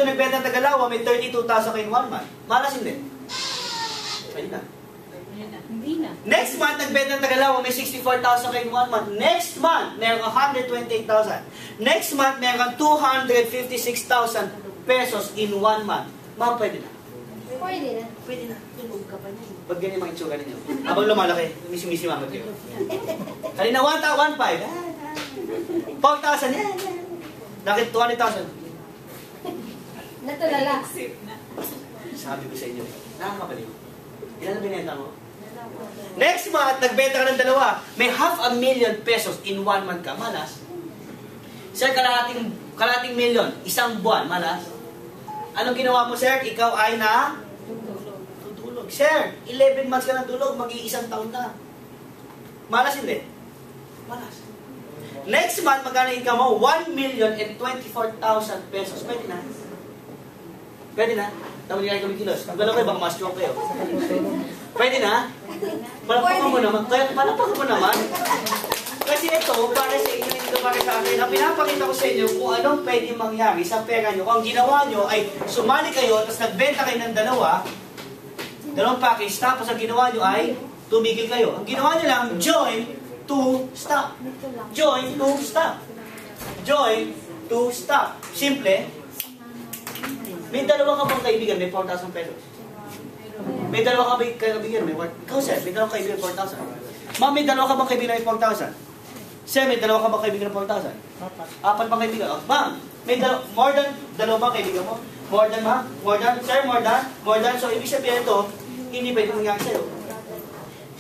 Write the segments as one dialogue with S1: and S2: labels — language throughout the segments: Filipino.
S1: dito nagbenta ng Tagalawa, may 32,000 kayo in 1 month. Malas hindi. Pwede na.
S2: Hindi na.
S1: Next month, nagbenta ng Tagalawa, may 64,000 kayo in 1 month. Next month, meron kang 128,000. Next month, meron kang 256,000 pesos in 1 month. Ma'am, pwede na.
S2: Pwede na.
S1: Pwede na.
S2: Tulog ka pa na.
S1: Pag ganyan mga itsura ninyo. Habang lumalaki, misi-misi mama kayo. Kanina 1,500. 4,000. Yan. Nakit 20,000.
S2: Natulala.
S1: Sabi ko sa inyo, nakakapaliw. Ilan ang binenta mo? Next month, nagbenta ka ng dalawa. May 500,000 pesos in 1 month ka. Malas. Sir, kalahating million. Isang buwan. Malas. Anong ginawa mo, sir? Ikaw ay na? Tutulog. Sir, 11 months ka na tulog. Mag-iisang taon na. Malas hindi? Malas. Next month, magkano income mo? 1,024,000 pesos. Pwede na? Pwede na? Tama niya kayo kumikilos. Ang galaw kayo, baka ma-stroke kayo. Pwede na? Palapakan mo naman. Palapakan mo naman. Kasi ito, para sa inyo, ito para sa akin, ang pinapakita ko sa inyo kung anong pwede mangyari sa pera nyo. Kung ang ginawa nyo ay sumali kayo, tapos nagbenta kayo ng dalawang package, tapos ang ginawa nyo ay tumigil kayo. Ang ginawa nyo lang, join to stop. Join to stop. Join to stop. Simple. May dalawa ka bang kaibigan, may 4,000 pesos. May dalawa ka bang kaibigan, may 4,000. Ikaw, sir, may dalawa ka kaibigan, 4,000. Ma'am, may dalawa ka bang kaibigan, may 4,000. Sir, may dalawa ka bang kaibigan, 4,000. Apat pang kaibigan. Oh, ma'am, may more than dalawa bang kaibigan mo? More than, ma'am? More than? Sir, more than? More than? So, ibig sabihin ito, hindi pwede mangyari sa'yo.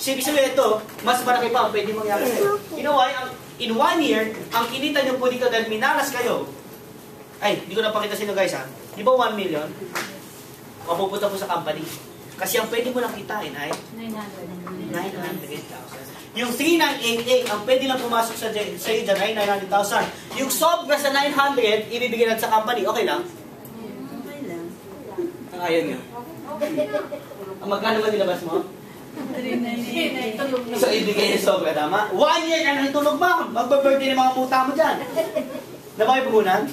S1: So, ibig sabihin ito, mas malaki pa ang pwede mangyari sa'yo. You know why? In 1 year, ang kinita nyo po dito dahil minalas kayo. Ay, hindi ko napakita sa inyo guys ha. Di ba 1 million? Mapupunta po sa company. Kasi ang pwede mo lang kitain ay 900,000. Yung 3,988, ang pwede lang pumasok sa iyo dyan ay 900,000. Yung sobra sa 900, ibibigay natin sa company. Okay lang?
S2: Okay lang.
S1: Ang ayaw nyo. Ang magkano ba nilabas mo?
S2: 3,988.
S1: So, ibigay yung sobra, tama? 1 year ka na itulog mo. Magpa-birthday ng mga puta mo dyan. Na ba kayo puhunan?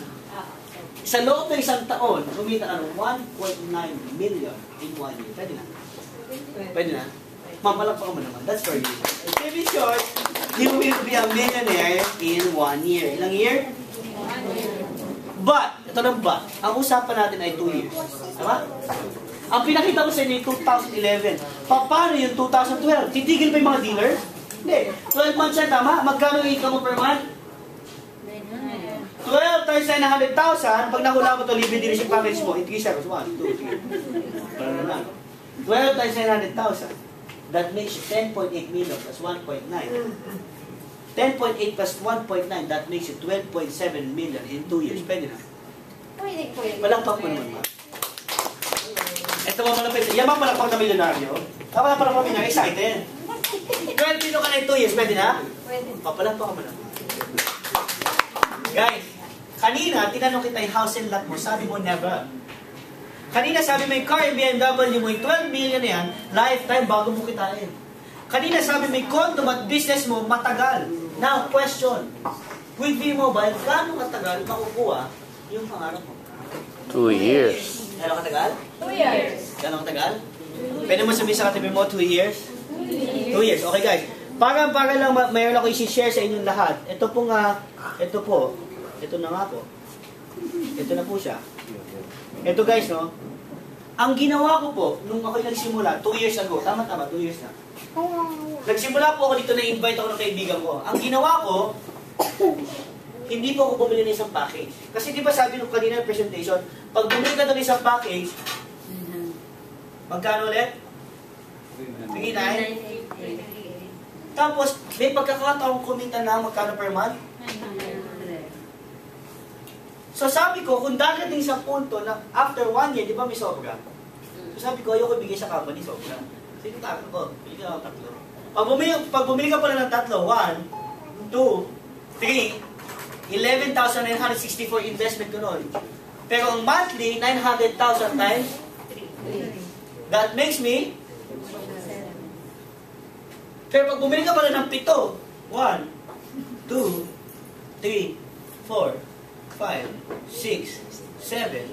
S1: Sa loob ng isang taon, kumita ka ng 1.9 million in 1 year. Pwede na? Pwede na? Mamalakpakan mo naman. That's for you. To be short, you will be a millionaire in 1 year. Ilang year?
S2: 1 year.
S1: But, ito ng but, ang usapan natin ay 2 years. Tama? Ang pinakita ko sa inyo yung 2011. Paano yung 2012? Titigil pa yung mga dealers? Hindi. 12 months yan, tama? Magkano yung income mo per month? 12 times 900,000, pag nakula mo ito, libre dealership package mo, increase ako. 1, 2, 3. Parang na. 12 times 900,000. That makes you 10.8 million plus 1.9. 10.8 plus 1.9, that makes you 12.7 million in 2 years. Pwede na.
S2: Pwede.
S1: Malakpak mo naman, ma. Ito ba malapit? Yan ba malakpak na milyonaryo? Kapag malakpak na excited. 12 million ka na in 2 years, pwede na?
S2: Pwede.
S1: Papalakpak mo naman. Guys, kanina, tinanong kita yung house and lot mo, sabi mo never. Kanina sabi mo yung car and BMW mo, yung 12 million na yan, lifetime bago mo kitain. Kanina sabi mo yung condo at business mo, matagal. Now, question. With V-Mobile, gaano katagal makukuha yung pangarap mo?
S3: 2 years.
S1: Gaano katagal?
S2: 2 years.
S1: Gaano katagal? Pwede mo sabihin sa katabi mo, 2 years? 2 years. Okay guys. Para lang mayroon ako i-share sa inyong lahat. Ito po nga, ito na nga po. Ito na po siya. Ito guys, no? Ang ginawa ko po, nung ako'y nagsimula, 2 years ago, tama, 2 years na. Nagsimula po ako dito, na-invite ako ng kaibigan ko. Ang ginawa ko, hindi po ako bumili ng isang package. Kasi di ba sabi nung kanina presentation, pag bumili ka ng isang package, magkano ulit? 3,988. Tapos, may pagkakataong kumita na magkano per month?
S2: 900.
S1: So sabi ko, kung darating sa punto na after 1 year, di ba may sobra? So sabi ko, ayoko bigay sa company sobra. Sige, takot ko. Bili ka ng 3. Pag bumili ka pala ng 3, 1, 2, 3, 11,964 investment ko nun. Pero ang monthly, 900,000 times 3. That makes me. Pero pag bumili ka pala ng 7, 1, 2, 3, 4, 5, 6, 7, 8,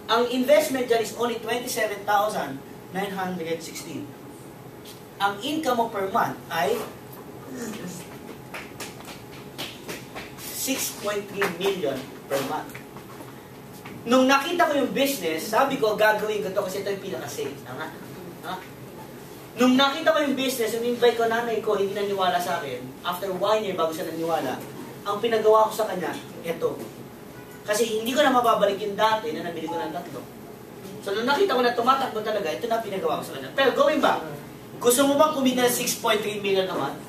S1: Ang investment dyan is only 27,916. Ang income mo per month ay 6.3 million per month. Nung nakita ko yung business, sabi ko, gagawin ko to kasi ito yung pinaka-safe. Tama? Ha? Nung nakita ko yung business, yung invite ko nanay ko, hindi naniwala sa akin. After 1 year, bago siya naniwala, ang pinagawa ko sa kanya, ito. Kasi hindi ko na mababalik yung dati na nabili ko ng 3. So, nung nakita ko na tumatakbo talaga, ito na pinagawa ko sa kanya. Pero going back, gusto mo bang kumita ng 6.3 million a month?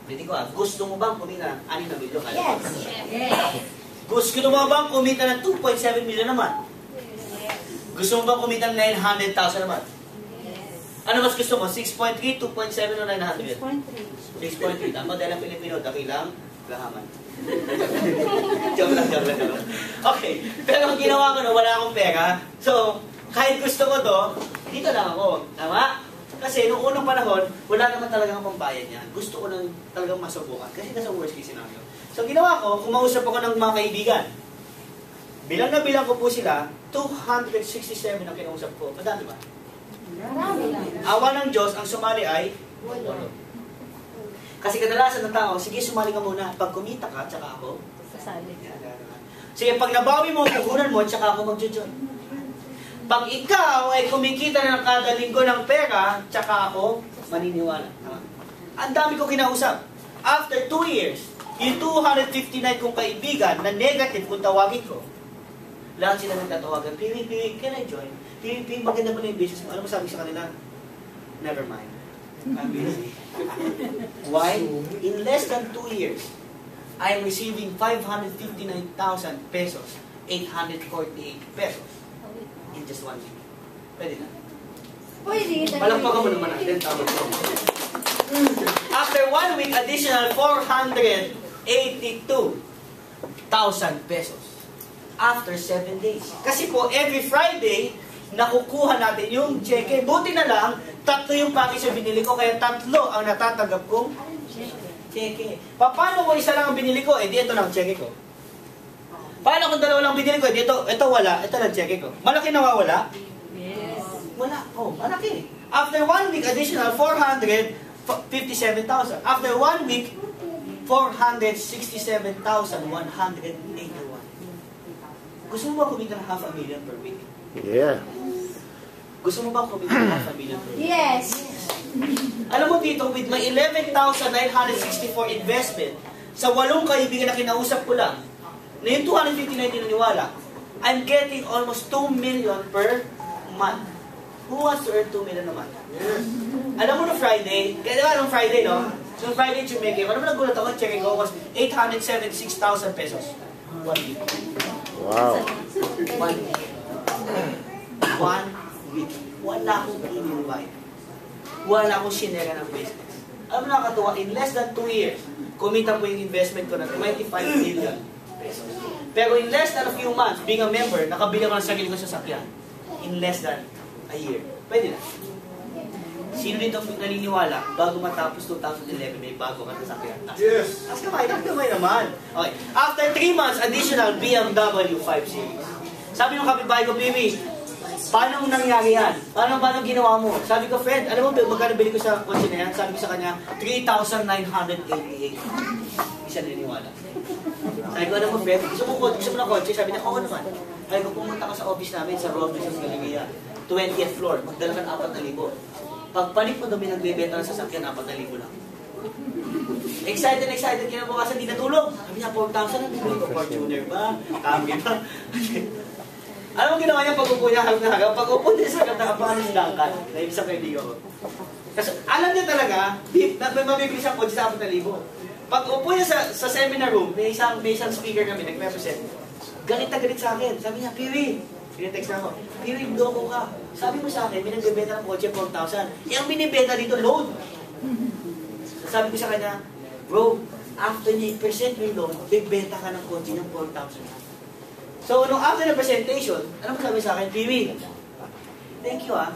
S1: Hindi ko gusto mo bang kumita ng 6 na million?
S2: Yes.
S1: Gusto mo bang kumita ng 2.7 million a month? Gusto mo bang kumita ng 900,000 a month? Ano mas gusto mo? 6.3, 2.7 o 900? 6.3. Tama dahil ang Pilipino, dakilang lahaman. Joke lang. Okay. Pero ang ginawa ko na wala akong pera. So, kahit gusto ko to, dito lang ako. Tama? Kasi nung unang panahon, wala naman talagang pambayad niya. Gusto ko nang talagang masubukan. Kasi nasa worst case scenario. So, ginawa ko, kumausap ako ng mga kaibigan. Bilang na bilang ko po sila, 267 ang kinausap ko. Madami ba?
S2: Marami lang.
S1: Awa ng Diyos, ang sumali ay 8. Kasi kadalasan ng tao, sige sumali ka muna. Pag kumita ka, tsaka ako.
S2: Sasali.
S1: Sige, pag nabawi mo, puhunan mo, tsaka ako mag-join. Pag ikaw ay kumikita na ng kada linggo ng pera, tsaka ako maniniwala. Ang dami ko kinausap. After 2 years, yung 259 kong kaibigan na negative kung tawagin ko, lahat sila nagtatawagan, Piwi, can I join? Piwi, maganda pa na yung business mo. Ano mo sabi sa kanila? Never mind. I'm busy. Why? In less than 2 years, I'm receiving 559,000 pesos, 848 pesos in just 1 week. Pwede na.
S2: Pwede.
S1: Palampakan mo naman natin. After 1 week, additional 482,000 pesos. After 7 days. Kasi po, every Friday, nakukuha natin yung cheque. Buti na lang, 3 yung package na binili ko, kaya 3 ang natatanggap kong cheque. Paano kung isa lang ang binili ko? Eh, di ito lang cheque ko. Paano kung 2 lang binili ko? Eh, di ito wala. Ito lang cheque ko. Malaki nawawala?
S2: Yes.
S1: Wala. Oh, malaki. After 1 week, additional 457,000. After 1 week, 467,181. Gusto mo ba kumita ng 500,000 per week?
S3: Yeah.
S1: Gusto mo ba kumita ng 500,000 per week?
S2: Yes.
S1: Alam mo dito, with my 11,964 investment, sa 8 kaibigan na kinausap ko lang, na yung 259 naniwala, I'm getting almost 2 million per month. Who wants to earn 2 million a month? Yes. Alam mo no Friday, kaya diba nung Friday, no? So Friday, Chumeke, ano mo nagulat ako, checking ko was 876,000 pesos. 1 week.
S3: Wow.
S1: 1 week. 1 week. Wala akong in-invite. Wala akong sinera ng business. Alam mo nakakatuwa, in less than 2 years, kumita po yung investment ko na 25 million pesos. Pero in less than a few months, being a member, nakabili ko ng sarili ko sa sakyan. In less than a year. Pwede na. Sino dito naniniwala, bago matapos 2011, may bago ka sa sakyan?
S4: Yes.
S1: As kamay naman. Okay. After 3 months, additional BMW 5 Series. Sabi ng kapitbahay ko, Piwi, paano nangyari yan? Paano ginawa mo? Sabi ko, friend, alam mo, magkano bili ko sa kotse na yan? Sabi ko sa kanya, 3,988. Hindi siya naniniwala. Sabi ko, alam mo, friend, gusto mo ng kotse? Sabi niya, oo naman. Sabi ko, pumunta ka sa office namin sa Robinson's Galleria, 20th floor, magdala ka ng 4,000. Pagpalit mo dami nagbebenta ng sasakyan, 4,000 lang. Excited, kinabukasan, di natulog. Sabi niya, 4,000 na bibili ko. Fortuner ba? Camry ba? Alam mo ginawa niya, pag-upo niya, harap na harap. Pag-upo niya sa harap, nakapangan yung dangkat. Na ibig sa kaibigan ko. Kasi alam niya talaga, may mabibili siyang kotse sa 4,000. Pag-upo niya sa seminar room, may isang speaker kami, nag-represent. Galit na galit sa akin. Sabi niya, Piwi, sinetext na ako, Piwi, loko ka. Sabi mo sa akin, may nagbebenta ng kotse 4,000. Yung binibenta dito, load. Sabi ko sa kanya, bro, after niya i-present mo yung loan, bibenta ka ng kotse ng 4,000. So, nung after the presentation, ano mo sabi sa akin? Piwi, thank you ah.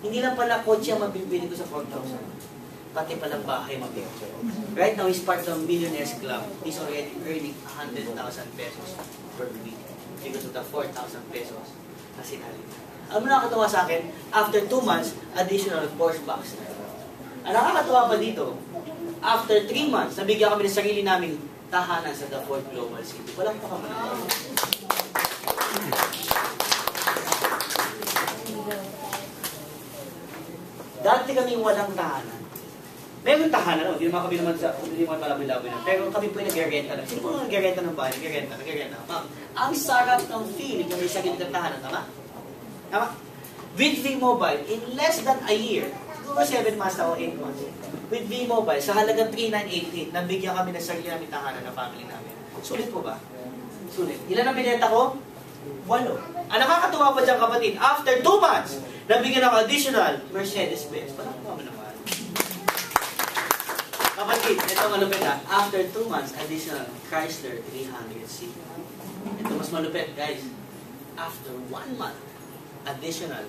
S1: Hindi lang pala kotse ang mabibili ko sa 4,000. Pati palang bahay mabibili. Right now, he's part of the Millionaires Club. He's already earning 100,000 pesos per week. because of the 4,000 pesos na sinali. Ang nakakatawa sa akin, after 2 months, additional Porsche box na. Ang nakakatawa pa dito, after 3 months, nabigyan kami ng sarili naming tahanan sa The Fort Global City. Walang pa kami. Dati kaming walang tahanan. Meron tahanan, hindi naman kami hindi naman malabi-labi na. Pero kami po yung nag-renta na. Sino po nag-renta ng bahay? Nag-renta. Ma'am, ang sarap ng feeling na may sarili ng tahanan, tama? Tama? With V-Mobile, in less than a year, siguro 7 months na o 8 months, with V-Mobile, sa halagang 3,988, nabigyan kami ng sarili namin tahanan ng family namin. Sulit po ba? Sulit. Ilan ang binenta ko? 8. Ang nakakatuwa pa dyan, kapatid, after 2 months, nabigyan ako additional Mercedes-Benz. Parang kami naman. Kapatid, ito malupit ha. After 2 months, additional Chrysler 300C. Ito mas malupit, guys. After 1 month, additional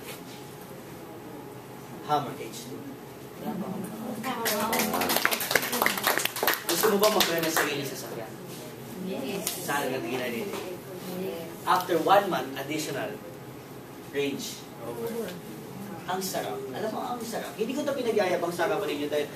S1: Hummer H2. Gusto mo ba magkaroon ng sarili sa sakyan?
S2: Yes.
S1: Sa halagang 3,988. After 1 month, additional Range Rover. Ang sarap. Alam mo, ang sarap. Hindi ko ito pinagyayabang sa ninyo dahil